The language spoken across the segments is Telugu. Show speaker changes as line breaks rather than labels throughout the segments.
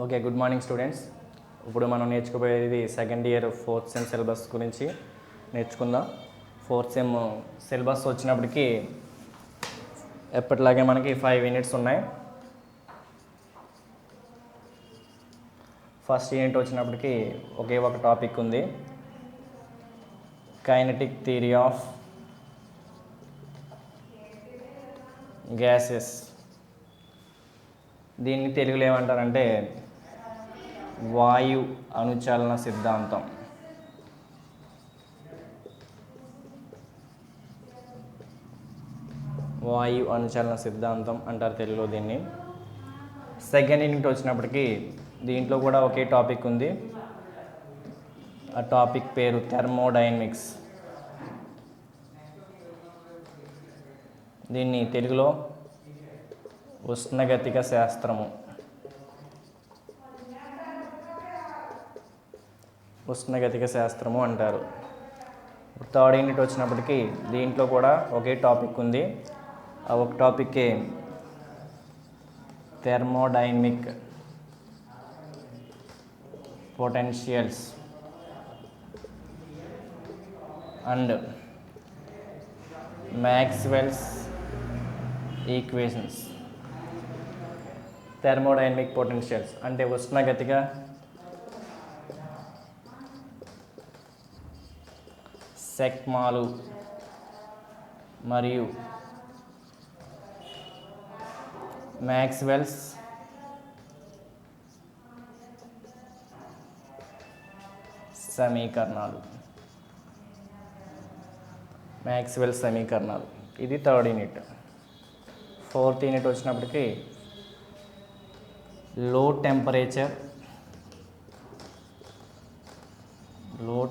Okay, good morning students. ఇప్పుడు మనం నేర్చుకోబోయేది second year fourth sem syllabus గురించి నేర్చుకుందాం. ఫోర్త్ సెమ్ సిలబస్ వచ్చినప్పటికీ ఎప్పటిలాగే మనకి 5 యూనిట్స్ ఉన్నాయి. ఫస్ట్ యూనిట్ వచ్చినప్పటికీ ఒకే ఒక టాపిక్ ఉంది, కైనెటిక్ థియరీ ఆఫ్ గ్యాసెస్. దీన్ని తెలుగులో ఏమంటారంటే వాయు అణుచలన సిద్ధాంతం. వాయు అణుచలన సిద్ధాంతం అంటారు తెలుగులో దీన్ని. సెకండ్ యూనిట్ వచ్చినప్పటికీ దీంట్లో కూడా ఒకే టాపిక్ ఉంది. ఆ టాపిక్ పేరు థర్మోడైనమిక్స్. దీన్ని తెలుగులో ఉష్ణగతిక శాస్త్రము, ఉష్ణగతిక శాస్త్రము అంటారు. థర్డ్ యూనిట్ వచ్చినప్పటికీ దీంట్లో కూడా ఒకే టాపిక్ ఉంది. ఆ ఒక టాపిక్కే thermodynamic potentials and Maxwell's equations. Thermodynamic potentials అంటే ఉష్ణగతిక శక్మాలు మరియు మ్యాక్స్వెల్స్ సమీకరణాలు. మ్యాక్స్వెల్ సమీకరణాలు ఇది థర్డ్ యూనిట్. ఫోర్త్ యూనిట్ వచ్చినప్పటికీ లో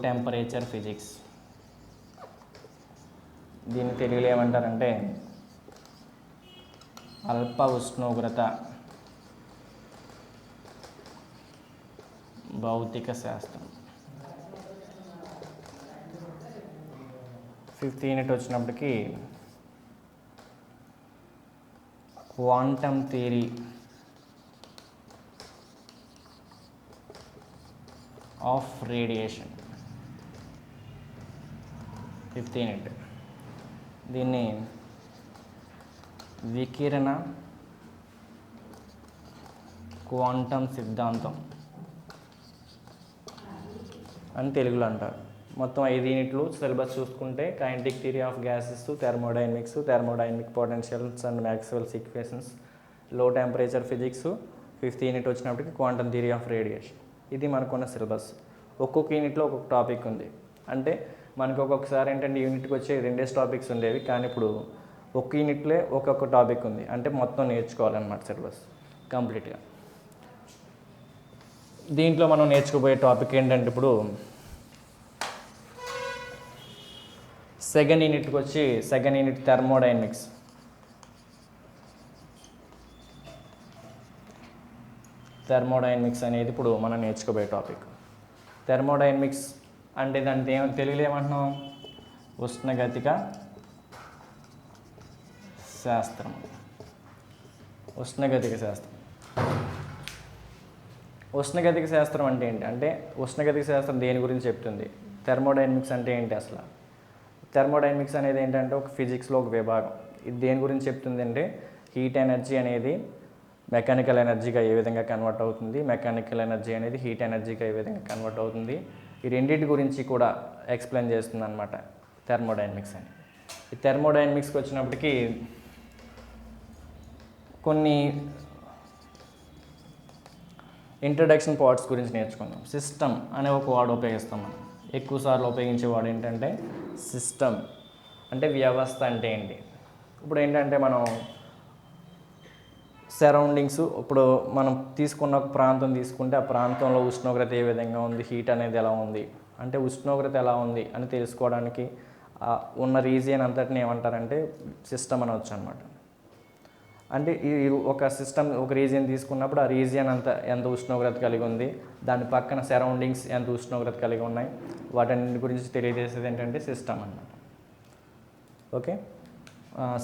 టెంపరేచర్ ఫిజిక్స్. దీన్ని తెలుగులో ఏమంటారంటే అల్ప ఉష్ణోగ్రత భౌతిక శాస్త్రం. ఫిఫ్త్ యూనిట్ వచ్చినప్పటికీ quantum theory of radiation. Fifth unit దీన్ని వికిరణ క్వాంటమ్ సిద్ధాంతం అని తెలుగులో అంటారు. మొత్తం 5 యూనిట్లు సిలబస్ చూసుకుంటే kinetic theory of gases, thermodynamics, thermodynamic potentials and Maxwell's equations, లో టెంపరేచర్ ఫిజిక్స్. ఫిఫ్త్ యూనిట్ వచ్చినప్పటికి క్వాంటమ్ థియరీ ఆఫ్ రేడియేషన్. ఇది మనకున్న సిలబస్. ఒక్కొక్క యూనిట్లో ఒక్కొక్క టాపిక్ ఉంది. అంటే మనకు ఒక్కొక్కసారి ఏంటంటే యూనిట్కి వచ్చే 2 టాపిక్స్ ఉండేవి, కానీ ఇప్పుడు ఒక్క యూనిట్లో ఒక్కొక్క టాపిక్ ఉంది. అంటే మొత్తం నేర్చుకోవాలన్నమాట సిలబస్ కంప్లీట్గా. దీంట్లో మనం నేర్చుకోబోయే టాపిక్ ఏంటంటే ఇప్పుడు సెకండ్ యూనిట్ థర్మోడైనమిక్స్. థర్మోడైనమిక్స్ అనేది ఇప్పుడు మనం నేర్చుకోబోయే టాపిక్. థర్మోడైనమిక్స్ అంటే దాని తెలుగులో ఏమంటున్నాం? ఉష్ణగతిక శాస్త్రం. ఉష్ణగతిక శాస్త్రం అంటే ఏంటి అంటే ఉష్ణగతిక శాస్త్రం దేని గురించి చెప్తుంది? థర్మోడైనమిక్స్ అంటే ఏంటి అసలు? థర్మోడైనమిక్స్ అనేది ఏంటంటే ఒక ఫిజిక్స్లో ఒక విభాగం. ఇది దేని గురించి చెప్తుంది అంటే హీట్ ఎనర్జీ అనేది మెకానికల్ ఎనర్జీగా ఏ విధంగా కన్వర్ట్ అవుతుంది, మెకానికల్ ఎనర్జీ అనేది హీట్ ఎనర్జీగా ఏ విధంగా కన్వర్ట్ అవుతుంది, ఈ రెండింటి గురించి కూడా ఎక్స్ప్లెయిన్ చేస్తుంది అనమాట థర్మోడైనమిక్స్ అని. ఈ థర్మోడైనమిక్స్కి వచ్చినప్పటికీ కొన్ని ఇంట్రడక్షన్ పార్ట్స్ గురించి నేర్చుకుందాం. సిస్టమ్ అనే ఒక వర్డ్ ఉపయోగిస్తాం మనం. ఎక్కువసార్లు ఉపయోగించే వర్డ్ ఏంటంటే సిస్టమ్. అంటే వ్యవస్థ అంటే ఏంటి? ఇప్పుడు ఏంటంటే మనం సరౌండింగ్స్, ఇప్పుడు మనం తీసుకున్న ఒక ప్రాంతం తీసుకుంటే ఆ ప్రాంతంలో ఉష్ణోగ్రత ఏ విధంగా ఉంది, హీట్ అనేది ఎలా ఉంది, అంటే ఉష్ణోగ్రత ఎలా ఉంది అని తెలుసుకోవడానికి ఉన్న రీజియన్ అంతటిని ఏమంటారంటే సిస్టమ్ అనవచ్చు అనమాట. అంటే ఈ ఒక సిస్టమ్ ఒక రీజియన్ తీసుకున్నప్పుడు ఆ రీజియన్ అంతా ఎంత ఉష్ణోగ్రత కలిగి ఉంది, దాని పక్కన సరౌండింగ్స్ ఎంత ఉష్ణోగ్రత కలిగి ఉన్నాయి, వాటన్నిటి గురించి తెలియజేసేది ఏంటంటే సిస్టమ్ అన్నమాట. ఓకే,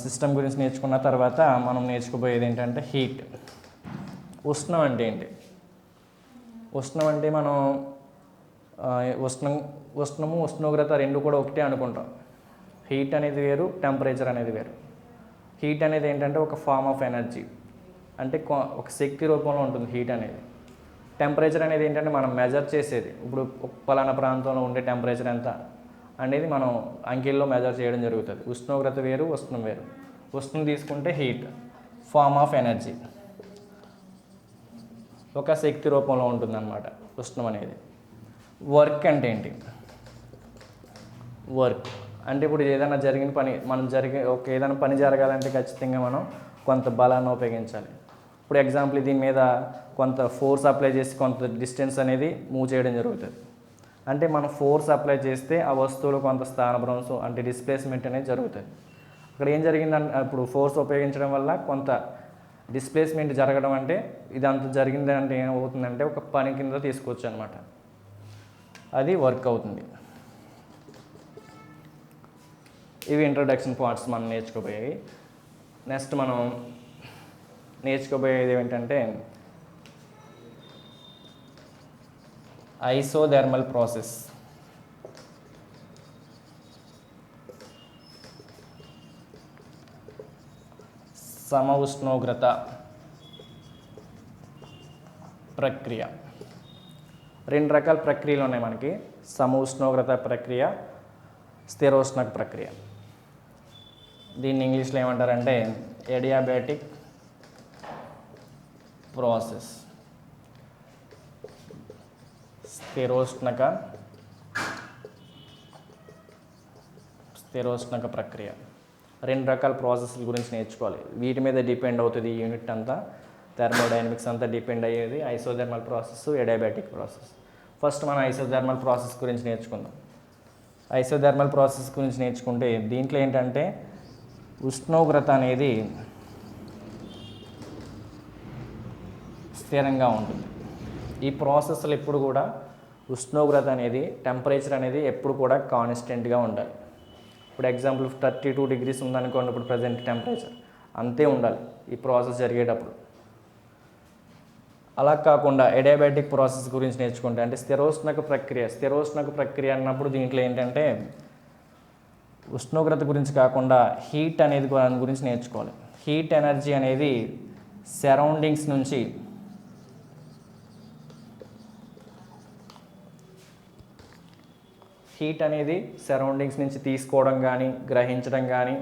సిస్టమ్ గురించి నేర్చుకున్న తర్వాత మనం నేర్చుకోబోయేది ఏంటంటే హీట్. ఉష్ణం అంటే ఏంటి? ఉష్ణం అంటే మనం ఆ, ఉష్ణం ఉష్ణోగ్రత రెండు కూడా ఒకటే అనుకుంటాం. హీట్ అనేది వేరు, టెంపరేచర్ అనేది వేరు. హీట్ అనేది ఏంటంటే ఒక ఫార్మ్ ఆఫ్ ఎనర్జీ, అంటే ఒక శక్తి రూపంలో ఉంటుంది హీట్ అనేది. టెంపరేచర్ అనేది ఏంటంటే మనం మెజర్ చేసేది. ఇప్పుడు పలానా ప్రాంతంలో ఉండే టెంపరేచర్ ఎంత అనేది మనం అంకెల్లో మెజర్ చేయడం జరుగుతుంది. ఉష్ణోగ్రత వేరు, ఉష్ణం వేరు. ఉష్ణం తీసుకుంటే హీట్, ఫార్మ్ ఆఫ్ ఎనర్జీ, ఒక శక్తి రూపంలో ఉంటుందన్నమాట ఉష్ణం అనేది. వర్క్ అంటే ఏంటి? వర్క్ అంటే ఇప్పుడు ఏదైనా జరిగిన పని మనం ఏదైనా పని జరగాలంటే ఖచ్చితంగా మనం కొంత బలాన్ని ఉపయోగించాలి. ఇప్పుడు ఎగ్జాంపుల్ దీని మీద కొంత ఫోర్స్ అప్లై చేసి కొంత డిస్టెన్స్ అనేది మూవ్ చేయడం జరుగుతుంది. అంటే మనం ఫోర్స్ అప్లై చేస్తే ఆ వస్తువులు కొంత స్థానభ్రంశం అంటే డిస్ప్లేస్మెంట్ అనేది జరుగుతుంది. అక్కడ ఏం జరిగిందంటే ఇప్పుడు ఫోర్స్ ఉపయోగించడం వల్ల కొంత డిస్ప్లేస్మెంట్ జరగడం, అంటే ఇదంతా జరిగింది అంటే ఏమవుతుందంటే ఒక పని కింద తీసుకోవచ్చు అనమాట. అది వర్క్ అవుతుంది. ఇవి ఇంట్రొడక్షన్ పార్ట్స్ మనం నేర్చుకోబోయేవి. నెక్స్ట్ మనం నేర్చుకోబోయేది ఏంటంటే ఐసోథర్మల్ ప్రాసెస్. సమ ఉష్ణోగ్రత ప్రక్రియ. రెండు రకాల ప్రక్రియలు ఉన్నాయి మనకి: సమ ఉష్ణోగ్రత ప్రక్రియ, స్థిరోష్ణక ప్రక్రియ. దీన్ని ఇంగ్లీష్లో ఏమంటారంటే ఎడియాబాటిక్ ప్రాసెస్, స్థిరోష్ణక ప్రక్రియ. రెండు రకాల ప్రాసెస్ల గురించి నేర్చుకోవాలి. వీటి మీద డిపెండ్ అవుతుంది ఈ యూనిట్ అంతా. థర్మోడైనమిక్స్ అంతా డిపెండ్ అయ్యేది isothermal process, adiabatic process. First మనం ఐసోథర్మల్ ప్రాసెస్ గురించి నేర్చుకుందాం. ఐసోథర్మల్ ప్రాసెస్ గురించి నేర్చుకుంటే దీంట్లో ఏంటంటే ఉష్ణోగ్రత అనేది స్థిరంగా ఉంటుంది. ఈ ప్రాసెస్లో ఎప్పుడు కూడా ఉష్ణోగ్రత అనేది, టెంపరేచర్ అనేది ఎప్పుడు కూడా కాన్స్టెంట్గా ఉండాలి. ఇప్పుడు ఎగ్జాంపుల్ 32 degrees ఉందనుకోండి, ఇప్పుడు ప్రజెంట్ టెంపరేచర్ అంతే ఉండాలి ఈ ప్రాసెస్ జరిగేటప్పుడు. అలా కాకుండా ఎడియాబాటిక్ ప్రాసెస్ గురించి నేర్చుకుంటే అంటే స్థిరోష్ణక ప్రక్రియ అన్నప్పుడు దీంట్లో ఏంటంటే ఉష్ణోగ్రత గురించి కాకుండా హీట్ అనేది దాని గురించి నేర్చుకోవాలి. హీట్ ఎనర్జీ అనేది సరౌండింగ్స్ నుంచి తీసుకోవడం కానీ, గ్రహించడం కానీ,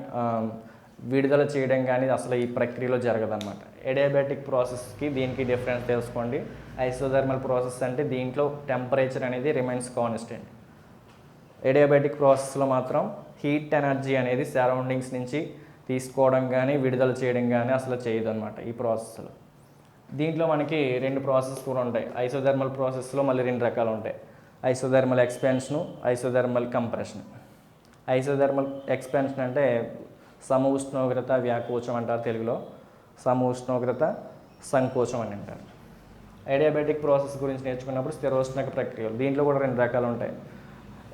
విడుదల చేయడం కానీ అసలు ఈ ప్రక్రియలో జరగదన్నమాట. ఎడియాబాటిక్ ప్రాసెస్కి దీనికి డిఫరెన్స్ తెలుసుకోండి. ఐసోథర్మల్ ప్రాసెస్ అంటే దీంట్లో టెంపరేచర్ అనేది రిమైన్స్ కాన్స్టెంట్. ఎడియాబాటిక్ ప్రాసెస్లో మాత్రం హీట్ ఎనర్జీ అనేది సరౌండింగ్స్ నుంచి తీసుకోవడం కానీ, విడుదల చేయడం కానీ అసలు చేయదన్నమాట ఈ ప్రాసెస్లో. దీంట్లో మనకి రెండు ప్రాసెస్ కూడా ఉంటాయి. ఐసోథర్మల్ ప్రాసెస్లో మళ్ళీ రెండు రకాలు ఉంటాయి: isothermal expansion, isothermal compression. Isothermal expansion అంటే సమ ఉష్ణోగ్రత వ్యాకోచం అంటారు తెలుగులో, సమ ఉష్ణోగ్రత సంకోచం అని అంటారు. ఎడియాబాటిక్ ప్రాసెస్ గురించి నేర్చుకున్నప్పుడు స్థిరోష్ణక ప్రక్రియలు. దీంట్లో కూడా రెండు రకాలు ఉంటాయి: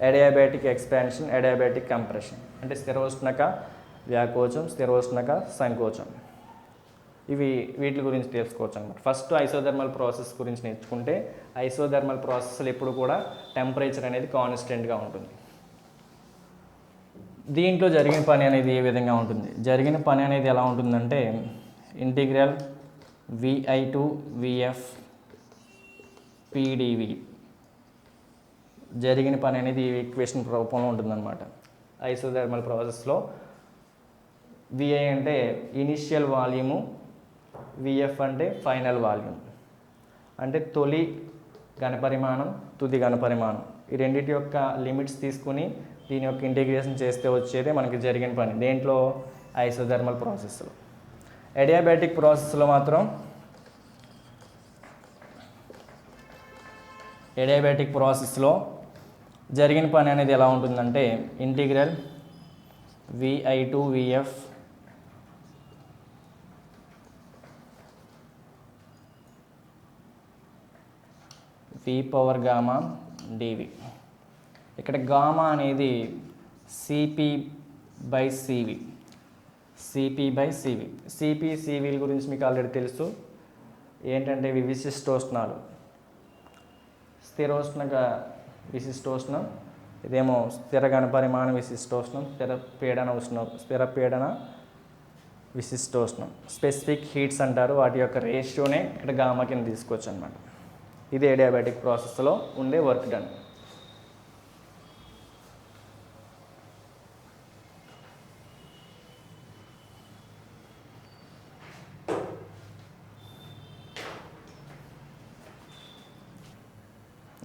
ఎడియాబాటిక్ ఎక్స్పాన్షన్, ఎడియాబాటిక్ కంప్రెషన్. అంటే స్థిరోష్ణక వ్యాకోచం, స్థిరోష్ణక సంకోచం. వీటి గురించి తెలుసుకోవచ్చు అనమాట. ఫస్ట్ ఐసోథర్మల్ ప్రాసెస్ గురించి నేర్చుకుంటే ఐసోథర్మల్ ప్రాసెస్లో ఎప్పుడు కూడా టెంపరేచర్ అనేది కాన్స్టెంట్గా ఉంటుంది. దీంట్లో జరిగిన పని అనేది ఏ విధంగా ఉంటుంది? జరిగిన పని అనేది ఎలా ఉంటుందంటే integral VI to VF PdV. జరిగిన పని అనేది ఈ ఈక్వేషన్ రూపంలో ఉంటుందన్నమాట. ఐసోథర్మల్ ప్రాసెస్లో VI అంటే ఇనిషియల్ వాల్యూము, VF అంటే ఫైనల్ వాల్యూమ్. అంటే తొలి ఘనపరిమాణం, తుది ఘనపరిమాణం, ఈ రెండింటి యొక్క లిమిట్స్ తీసుకుని దీని యొక్క ఇంటిగ్రేషన్ చేస్తే వచ్చేదే మనకి జరిగిన పని. దేంట్లో? ఐసోథర్మల్ ప్రాసెస్లో. ఎడియాబాటిక్ ప్రాసెస్లో మాత్రం జరిగిన పని అనేది ఎలా ఉంటుందంటే integral VI to VF V gamma dV. ఇక్కడ గామా అనేది CP/CV. CP/CV గురించి మీకు ఆల్రెడీ తెలుసు. ఏంటంటే ఇవి విశిష్టోష్ణాలు. విశిష్టోష్ణం, ఇదేమో స్థిర ఘనపరిమాణ విశిష్టోష్ణం, స్థిర పీడన విశిష్టోష్ణం. స్పెసిఫిక్ హీట్స్ అంటారు, వాటి యొక్క రేషియోనే ఇక్కడ గామా కింద తీసుకోవచ్చు అనమాట. ఇది అడియాబాటిక్ ప్రాసెస్లో ఉండే వర్క్ డన్.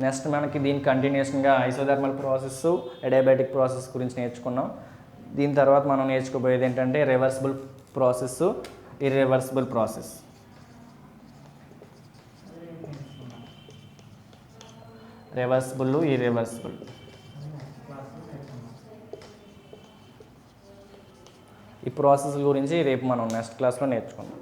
నెక్స్ట్ మనకి దీని కంటిన్యూషన్గా ఐసోథర్మల్ ప్రాసెస్, అడియాబాటిక్ ప్రాసెస్ గురించి నేర్చుకున్నాం. దీని తర్వాత మనం నేర్చుకోబోయేది ఏంటంటే reversible process, irreversible process. Reversible, irreversible. ఈ ప్రాసెస్ గురించి రేపు మనం నెక్స్ట్ క్లాస్లో నేర్చుకుందాం.